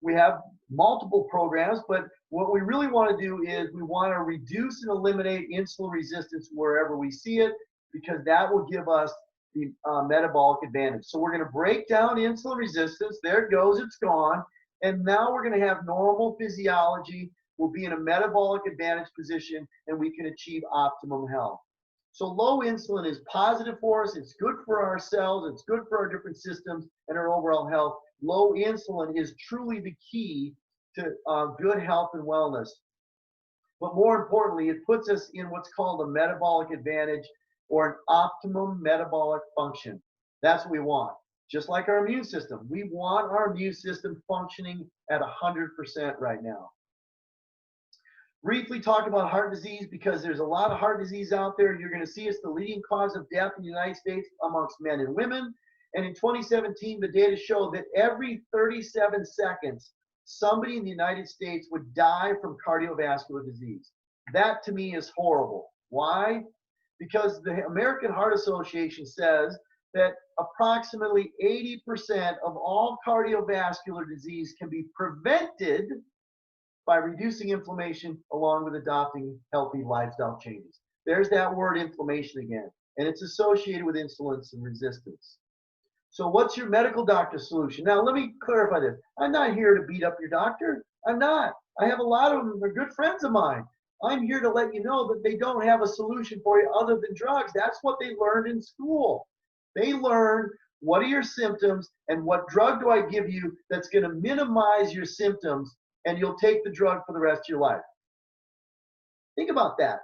Speaker 1: we have multiple programs, but what we really want to do is we want to reduce and eliminate insulin resistance wherever we see it, because that will give us the metabolic advantage. So we're going to break down insulin resistance. There it goes. It's gone. And now we're going to have normal physiology. We'll be in a metabolic advantage position, and we can achieve optimum health. So low insulin is positive for us. It's good for our cells. It's good for our different systems and our overall health. Low insulin is truly the key to good health and wellness. But more importantly, it puts us in what's called a metabolic advantage, or an optimum metabolic function. That's what we want. Just like our immune system. We want our immune system functioning at 100% right now. Briefly talk about heart disease, because there's a lot of heart disease out there. You're going to see it's the leading cause of death in the United States amongst men and women. And in 2017, the data showed that every 37 seconds, somebody in the United States would die from cardiovascular disease. That to me is horrible. Why? Because the American Heart Association says that approximately 80% of all cardiovascular disease can be prevented by reducing inflammation along with adopting healthy lifestyle changes. There's that word inflammation again. and it's associated with insulin resistance. So what's your medical doctor's solution? Now, let me clarify this. I'm not here to beat up your doctor. I'm not. I have a lot of them. They're good friends of mine. I'm here to let you know that they don't have a solution for you other than drugs. That's what they learned in school. They learned what are your symptoms and what drug do I give you that's going to minimize your symptoms, and you'll take the drug for the rest of your life. Think about that.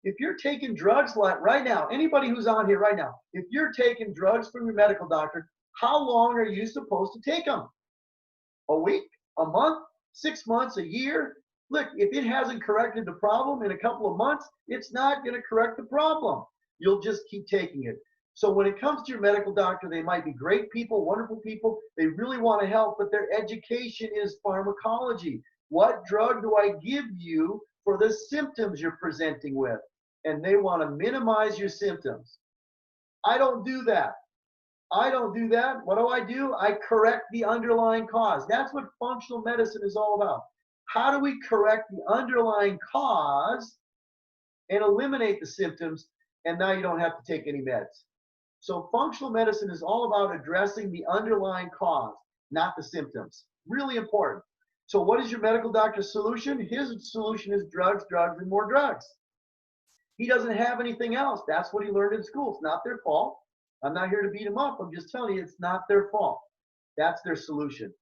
Speaker 1: If you're taking drugs like right now, anybody who's on here right now, if you're taking drugs from your medical doctor, how long are you supposed to take them? A week? A month? 6 months? A year? Look, if it hasn't corrected the problem in a couple of months, it's not going to correct the problem. You'll just keep taking it. So when it comes to your medical doctor, they might be great people, wonderful people. They really want to help, but their education is pharmacology. What drug do I give you for the symptoms you're presenting with? And they want to minimize your symptoms. I don't do that. I don't do that. What do? I correct the underlying cause. That's what functional medicine is all about. How do we correct the underlying cause and eliminate the symptoms, and now you don't have to take any meds? So functional medicine is all about addressing the underlying cause, not the symptoms. Really important. So what is your medical doctor's solution? His solution is drugs, drugs, and more drugs. He doesn't have anything else. That's what he learned in school. It's not their fault. I'm not here to beat him up. I'm just telling you it's not their fault. That's their solution.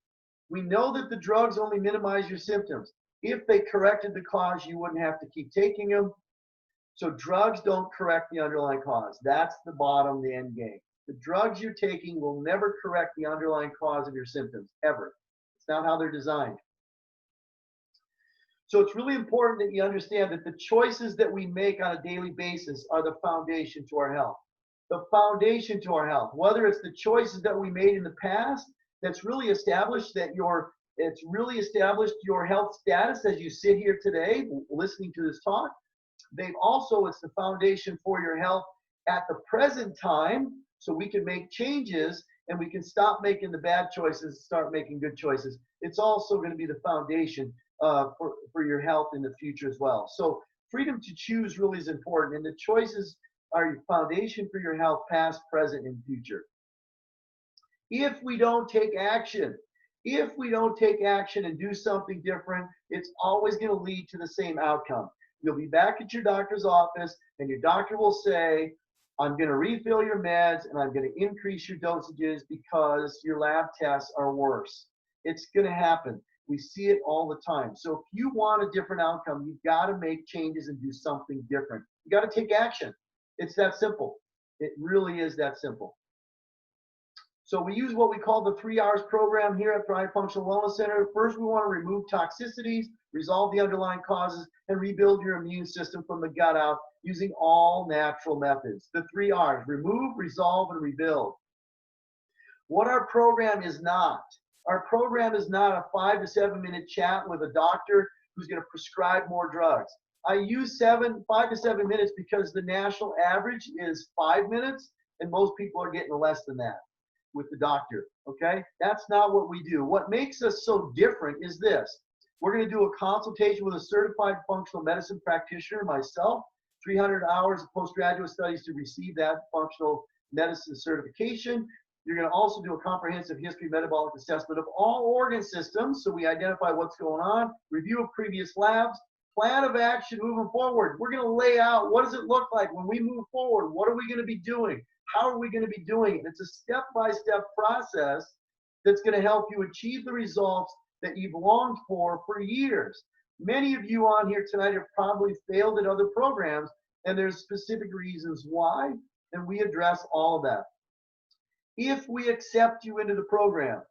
Speaker 1: We know that the drugs only minimize your symptoms. If they corrected the cause, you wouldn't have to keep taking them. So drugs don't correct the underlying cause. That's the bottom, the end game. The drugs you're taking will never correct the underlying cause of your symptoms, ever. It's not how they're designed. So it's really important that you understand that the choices that we make on a daily basis are the foundation to our health. The foundation to our health, whether it's the choices that we made in the past, that's really established that it's really established your health status as you sit here today listening to this talk. It's the foundation for your health at the present time, so we can make changes and we can stop making the bad choices and start making good choices. It's also going to be the foundation for your health in the future as well. So freedom to choose really is important, and the choices are your foundation for your health, past, present, and future. If we don't take action and do something different, it's always going to lead to the same outcome. You'll be back at your doctor's office, and your doctor will say, I'm going to refill your meds, and I'm going to increase your dosages because your lab tests are worse. It's going to happen. We see it all the time. So if you want a different outcome, you've got to make changes and do something different. You got to take action. It's that simple. It really is that simple. So we use what we call the 3 R's program here at Thrive Functional Wellness Center. First, we want to remove toxicities, resolve the underlying causes, and rebuild your immune system from the gut out using all natural methods. The 3 R's: remove, resolve, and rebuild. What our program is not a 5 to 7 minute chat with a doctor who's going to prescribe more drugs. I use 5 to 7 minutes because the national average is 5 minutes, and most people are getting less than that with the doctor, okay? That's not what we do. What makes us so different is this. We're going to do a consultation with a certified functional medicine practitioner, myself, 300 hours of postgraduate studies to receive that functional medicine certification. You're going to also do a comprehensive history metabolic assessment of all organ systems, so we identify what's going on, review of previous labs, plan of action moving forward. We're going to lay out what does it look like when we move forward, what are we going to be doing, how are we going to be doing it. It's a step-by-step process that's going to help you achieve the results that you've longed for years. Many of you on here tonight have probably failed at other programs, and there's specific reasons why, and we address all of that. If we accept you into the program.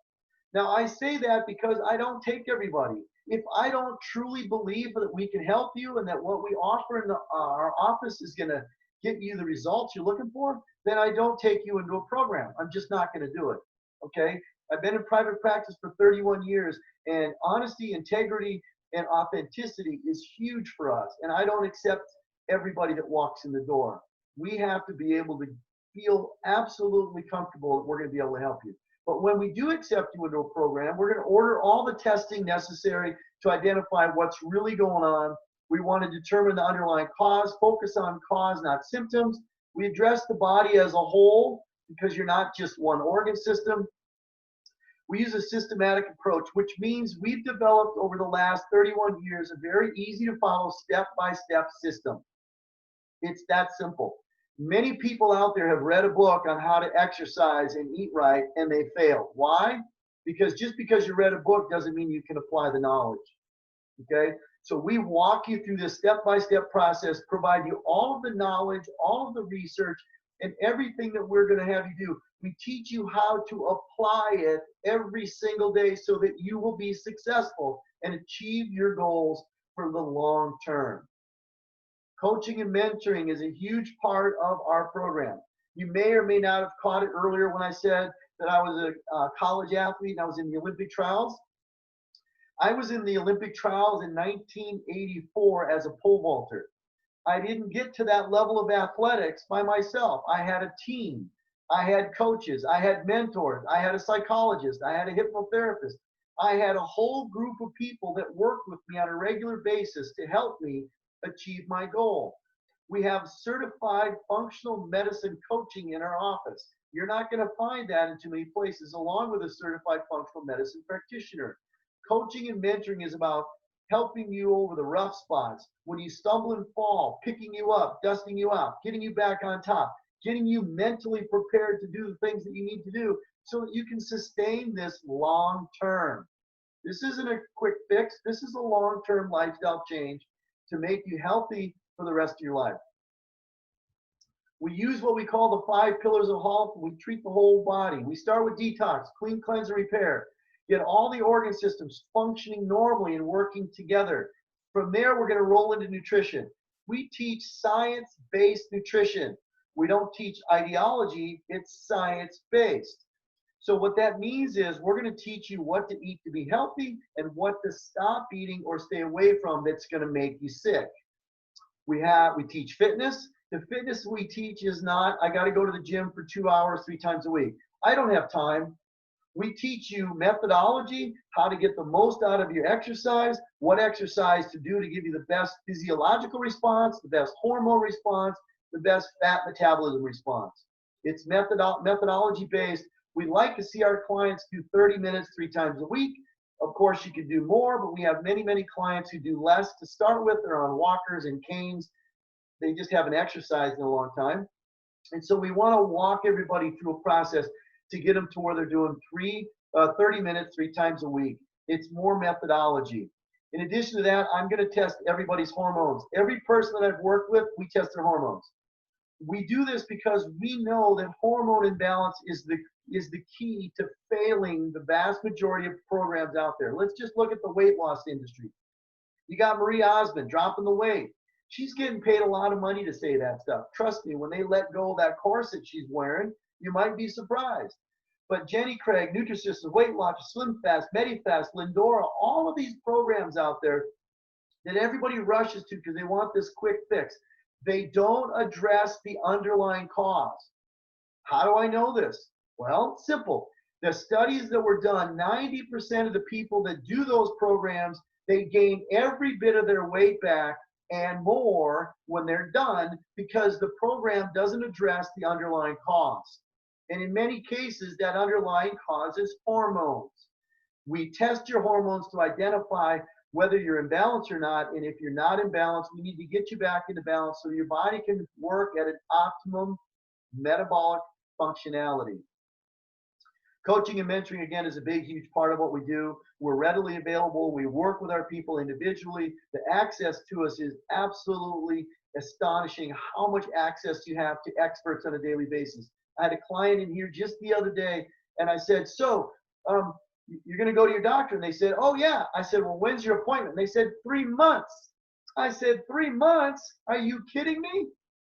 Speaker 1: Now, I say that because I don't take everybody. If I don't truly believe that we can help you and that what we offer in our office is going to get you the results you're looking for, then I don't take you into a program. I'm just not going to do it, okay? I've been in private practice for 31 years, and honesty, integrity, and authenticity is huge for us, and I don't accept everybody that walks in the door. We have to be able to feel absolutely comfortable that we're going to be able to help you. But when we do accept you into a program, we're going to order all the testing necessary to identify what's really going on. We want to determine the underlying cause, focus on cause, not symptoms. We address the body as a whole because you're not just one organ system. We use a systematic approach, which means we've developed over the last 31 years a very easy to follow step-by-step system. It's that simple. Many people out there have read a book on how to exercise and eat right, and they failed. Why? Because just because you read a book doesn't mean you can apply the knowledge. Okay? So we walk you through this step-by-step process, provide you all of the knowledge, all of the research, and everything that we're going to have you do. We teach you how to apply it every single day so that you will be successful and achieve your goals for the long term. Coaching and mentoring is a huge part of our program. You may or may not have caught it earlier when I said that I was a college athlete and I was in the Olympic trials. I was in the Olympic trials in 1984 as a pole vaulter. I didn't get to that level of athletics by myself. I had a team. I had coaches. I had mentors. I had a psychologist. I had a hypnotherapist. I had a whole group of people that worked with me on a regular basis to help me achieve my goal. We have certified functional medicine coaching in our office. You're not going to find that in too many places, along with a certified functional medicine practitioner. Coaching and mentoring is about helping you over the rough spots. When you stumble and fall, picking you up, dusting you out, getting you back on top, getting you mentally prepared to do the things that you need to do so that you can sustain this long term. This isn't a quick fix. This is a long-term lifestyle change to make you healthy for the rest of your life. We use what we call the 5 pillars of health. We treat the whole body. We start with detox, clean, cleanse, and repair. Get all the organ systems functioning normally and working together. From there, we're going to roll into nutrition. We teach science-based nutrition. We don't teach ideology, it's science-based. So what that means is we're going to teach you what to eat to be healthy and what to stop eating or stay away from that's going to make you sick. We teach fitness. The fitness we teach is not, I got to go to the gym for 2 hours, 3 times a week. I don't have time. We teach you methodology, how to get the most out of your exercise, what exercise to do to give you the best physiological response, the best hormone response, the best fat metabolism response. It's methodology based. We like to see our clients do 30 minutes 3 times a week. Of course, you could do more, but we have many, many clients who do less to start with. They're on walkers and canes. They just haven't exercised in a long time. And so we want to walk everybody through a process to get them to where they're doing 30 minutes 3 times a week. It's more methodology. In addition to that, I'm going to test everybody's hormones. Every person that I've worked with, we test their hormones. We do this because we know that hormone imbalance is the key to failing the vast majority of programs out there. Let's just look at the weight loss industry. You got Marie Osmond dropping the weight. She's getting paid a lot of money to say that stuff. Trust me, when they let go of that corset she's wearing, you might be surprised. But Jenny Craig, Nutrisystem, Weight Watchers, Slim Fast, MediFast, Lindora, all of these programs out there that everybody rushes to because they want this quick fix. They don't address the underlying cause. How do I know this? Well, simple. The studies that were done, 90% of the people that do those programs, they gain every bit of their weight back and more when they're done because the program doesn't address the underlying cause. And in many cases, that underlying cause is hormones. We test your hormones to identify whether you're in balance or not. And if you're not in balance, we need to get you back into balance so your body can work at an optimum metabolic functionality. Coaching and mentoring, again, is a big, huge part of what we do. We're readily available. We work with our people individually. The access to us is absolutely astonishing how much access you have to experts on a daily basis. I had a client in here just the other day, and I said, so you're going to go to your doctor? And they said, oh, yeah. I said, well, when's your appointment? And they said, 3 months. I said, 3 months? Are you kidding me?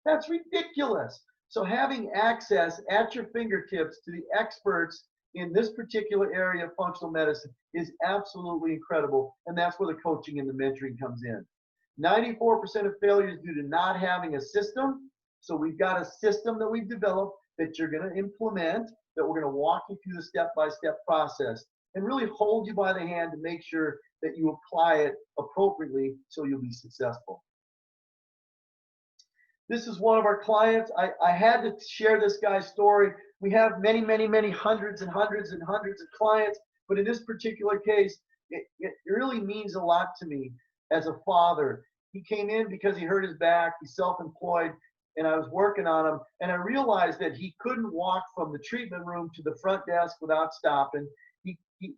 Speaker 1: That's ridiculous. So having access at your fingertips to the experts in this particular area of functional medicine is absolutely incredible, and that's where the coaching and the mentoring comes in. 94% of failure is due to not having a system. So we've got a system that we've developed that you're going to implement, that we're going to walk you through the step-by-step process and really hold you by the hand to make sure that you apply it appropriately so you'll be successful. This is one of our clients. I had to share this guy's story. We have many, many, many hundreds and hundreds and hundreds of clients, but in this particular case, it really means a lot to me as a father. He came in because he hurt his back. He's self-employed, and I was working on him, and I realized that he couldn't walk from the treatment room to the front desk without stopping.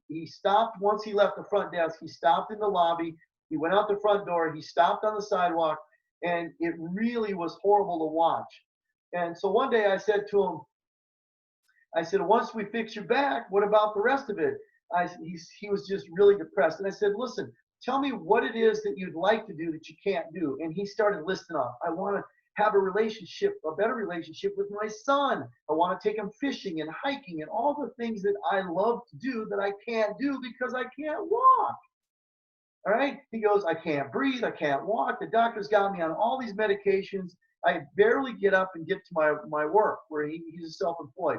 Speaker 1: He stopped once he left the front desk. He stopped in the lobby. He went out the front door. He stopped on the sidewalk, and it really was horrible to watch. And so one day I said to him, I said, once we fix your back, what about the rest of it? He was just really depressed. And I said, listen, tell me what it is that you'd like to do that you can't do. And he started listing off, I want to have a relationship, a better relationship with my son. I want to take him fishing and hiking and all the things that I love to do that I can't do because I can't walk. All right. He goes, I can't breathe. I can't walk. The doctor's got me on all these medications. I barely get up and get to my work where he's self-employed.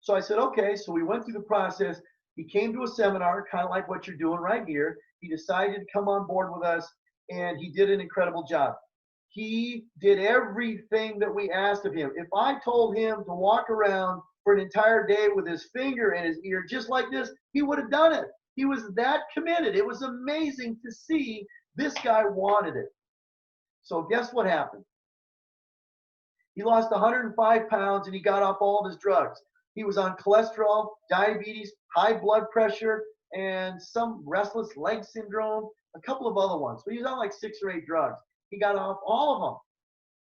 Speaker 1: So I said, okay. So we went through the process. He came to a seminar, kind of like what you're doing right here. He decided to come on board with us, and he did an incredible job. He did everything that we asked of him. If I told him to walk around for an entire day with his finger in his ear just like this, he would have done it. He was that committed. It was amazing to see this guy wanted it. So guess what happened? He lost 105 pounds and he got off all of his drugs. He was on cholesterol, diabetes, high blood pressure, and some restless leg syndrome, a couple of other ones. But he was on like 6 or 8 drugs. He got off all of them,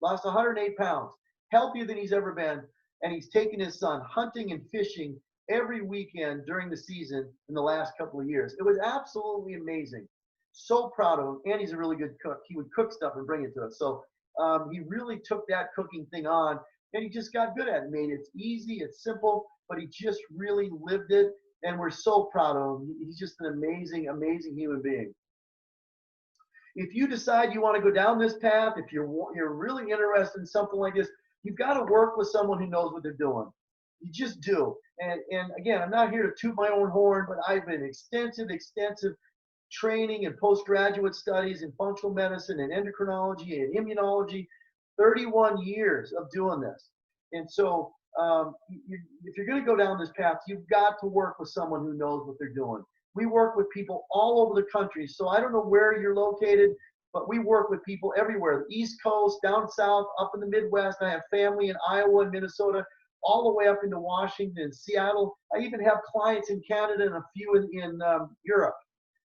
Speaker 1: lost 108 pounds, healthier than he's ever been, and he's taken his son hunting and fishing every weekend during the season in the last couple of years. It was absolutely amazing. So proud of him, and he's a really good cook. He would cook stuff and bring it to us. So he really took that cooking thing on, and he just got good at it. Made it easy, it's simple, but he just really lived it, and we're so proud of him. He's just an amazing, amazing human being. If you decide you want to go down this path, if you're really interested in something like this, you've got to work with someone who knows what they're doing. You just do. And again, I'm not here to toot my own horn, but I've been extensive training and postgraduate studies in functional medicine and endocrinology and immunology, 31 years of doing this. And so if you're going to go down this path, you've got to work with someone who knows what they're doing. We work with people all over the country. So I don't know where you're located, but we work with people everywhere. The East Coast, down south, up in the Midwest. I have family in Iowa and Minnesota, all the way up into Washington, Seattle. I even have clients in Canada and a few in Europe.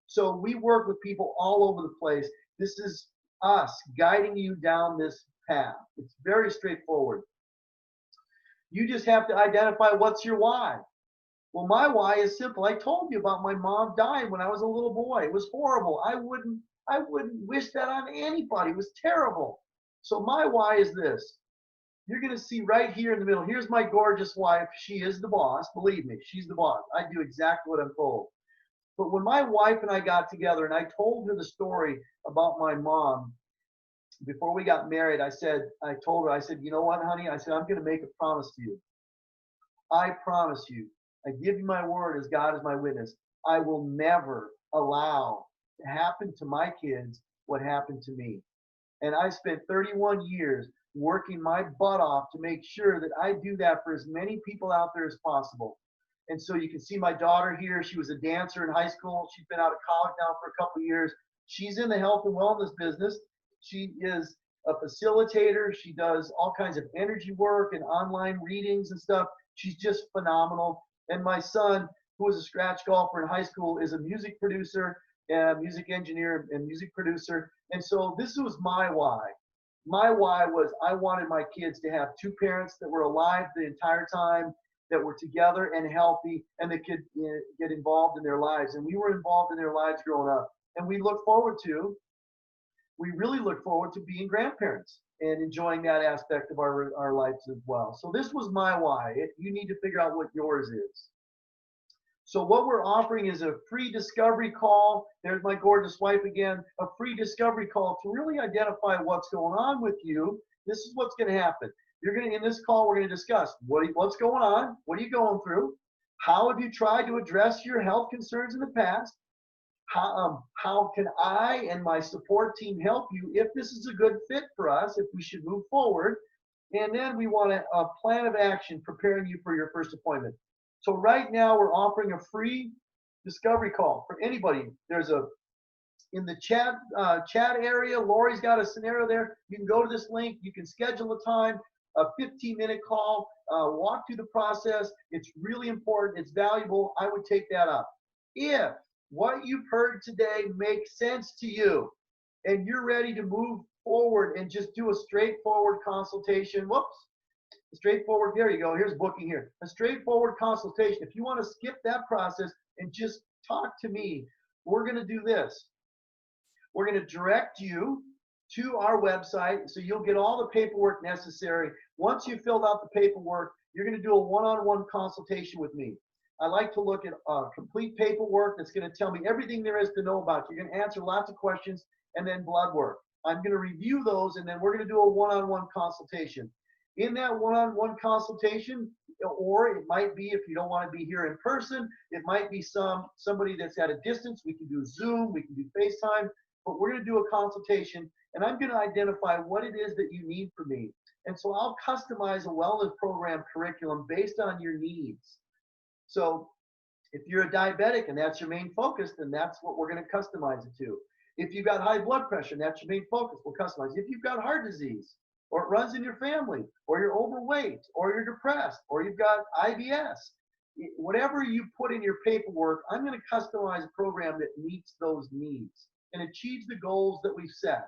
Speaker 1: So we work with people all over the place. This is us guiding you down this path. It's very straightforward. You just have to identify what's your why. Well, my why is simple. I told you about my mom dying when I was a little boy. It was horrible. I wouldn't wish that on anybody. It was terrible. So my why is this. You're going to see right here in the middle. Here's my gorgeous wife. She is the boss. Believe me, she's the boss. I do exactly what I'm told. But when my wife and I got together and I told her the story about my mom, before we got married, I told her, you know what, honey? I said, I'm going to make a promise to you. I promise you. I give you my word as God is my witness. I will never allow to happen to my kids what happened to me. And I spent 31 years working my butt off to make sure that I do that for as many people out there as possible. And so you can see my daughter here. She was a dancer in high school. She's been out of college now for a couple of years. She's in the health and wellness business. She is a facilitator. She does all kinds of energy work and online readings and stuff. She's just phenomenal. And my son, who was a scratch golfer in high school, is a music producer, music engineer, and music producer. And so this was my why. My why was I wanted my kids to have 2 parents that were alive the entire time, that were together and healthy, and that could get involved in their lives. And we were involved in their lives growing up. And we really look forward to being grandparents and enjoying that aspect of our lives as well. So this was my why. You need to figure out what yours is. So what we're offering is a free discovery call. There's my gorgeous wife again. A free discovery call to really identify what's going on with you. This is what's going to happen. In this call, we're going to discuss what's going on. What are you going through? How have you tried to address your health concerns in the past? How can I and my support team help you if this is a good fit for us, if we should move forward? And then we want a plan of action preparing you for your first appointment. So right now we're offering a free discovery call for anybody. There's in the chat area, Lori's got a scenario there. You can go to this link. You can schedule a time, a 15-minute call, walk through the process. It's really important. It's valuable. I would take that up. If what you've heard today makes sense to you and you're ready to move forward and just do a straightforward consultation, straightforward, there you go, here's booking here. A straightforward consultation. If you want to skip that process and just talk to me, we're going to do this. We're going to direct you to our website so you'll get all the paperwork necessary. Once you've filled out the paperwork, you're going to do a one-on-one consultation with me. I like to look at complete paperwork that's going to tell me everything there is to know about you. You're going to answer lots of questions, and then blood work. I'm going to review those, and then we're going to do a one-on-one consultation. In that one-on-one consultation, or it might be, if you don't want to be here in person, it might be somebody that's at a distance. We can do Zoom, we can do FaceTime, but we're going to do a consultation, and I'm going to identify what it is that you need from me. And so I'll customize a wellness program curriculum based on your needs. So if you're a diabetic and that's your main focus, then that's what we're going to customize it to. If you've got high blood pressure and that's your main focus, we'll customize. If you've got heart disease, or it runs in your family, or you're overweight, or you're depressed, or you've got IBS, whatever you put in your paperwork, I'm going to customize a program that meets those needs and achieves the goals that we've set.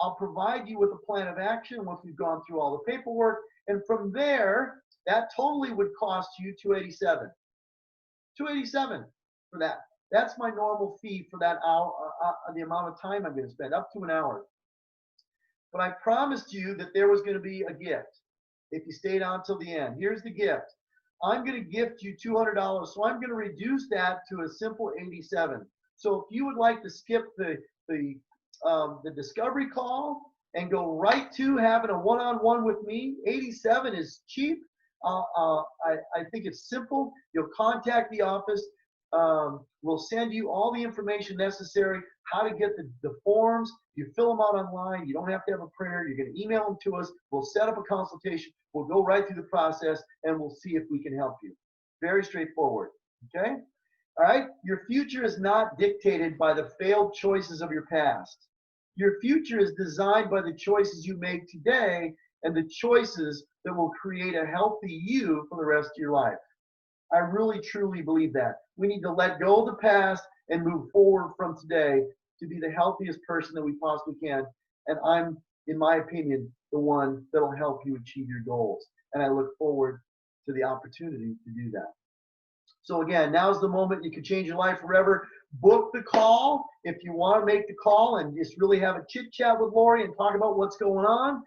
Speaker 1: I'll provide you with a plan of action once we've gone through all the paperwork, and from there, that totally would cost you $287. $287 for that. That's my normal fee for that hour, the amount of time I'm going to spend, up to an hour. But I promised you that there was going to be a gift if you stayed on till the end. Here's the gift. I'm going to gift you $200, so I'm going to reduce that to a simple $87. So if you would like to skip the discovery call and go right to having a one-on-one with me, $87 is cheap. I think it's simple. You'll contact the office. We'll send you all the information necessary, how to get the forms. You fill them out online. You don't have to have a printer. You're going to email them to us. We'll set up a consultation. We'll go right through the process, and we'll see if we can help you. Very straightforward. Okay? All right? Your future is not dictated by the failed choices of your past. Your future is designed by the choices you make today and the choices that will create a healthy you for the rest of your life. I really, truly believe that. We need to let go of the past and move forward from today to be the healthiest person that we possibly can. And I'm, in my opinion, the one that'll help you achieve your goals. And I look forward to the opportunity to do that. So again, now's the moment you can change your life forever. Book the call if you want to make the call and just really have a chit chat with Lori and talk about what's going on.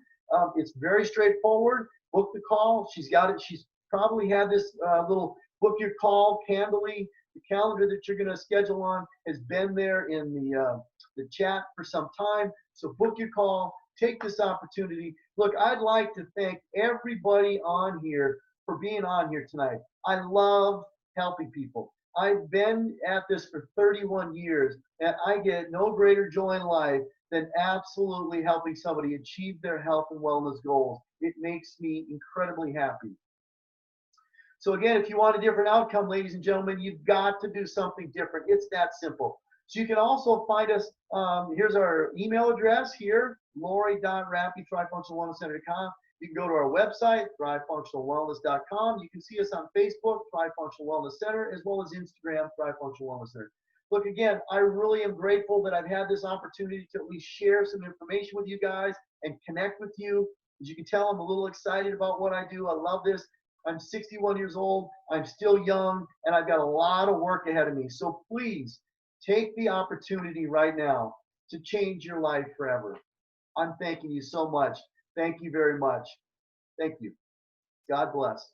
Speaker 1: It's very straightforward. But the call. She's got it. She's probably had this little book your call candidly. The calendar that you're going to schedule on has been there in the chat for some time. So book your call. Take this opportunity. Look, I'd like to thank everybody on here for being on here tonight. I love helping people. I've been at this for 31 years, and I get no greater joy in life than absolutely helping somebody achieve their health and wellness goals. It makes me incredibly happy. So again, if you want a different outcome, ladies and gentlemen, you've got to do something different. It's that simple. So you can also find us, here's our email address here, lori.rappe@thrivefunctionalwellnesscenter.com. You can go to our website, thrivefunctionalwellness.com. You can see us on Facebook, Thrive Functional Wellness Center, as well as Instagram, Thrive Functional Wellness Center. Look, again, I really am grateful that I've had this opportunity to at least share some information with you guys and connect with you. As you can tell, I'm a little excited about what I do. I love this. I'm 61 years old. I'm still young, and I've got a lot of work ahead of me. So please take the opportunity right now to change your life forever. I'm thanking you so much. Thank you very much. Thank you. God bless.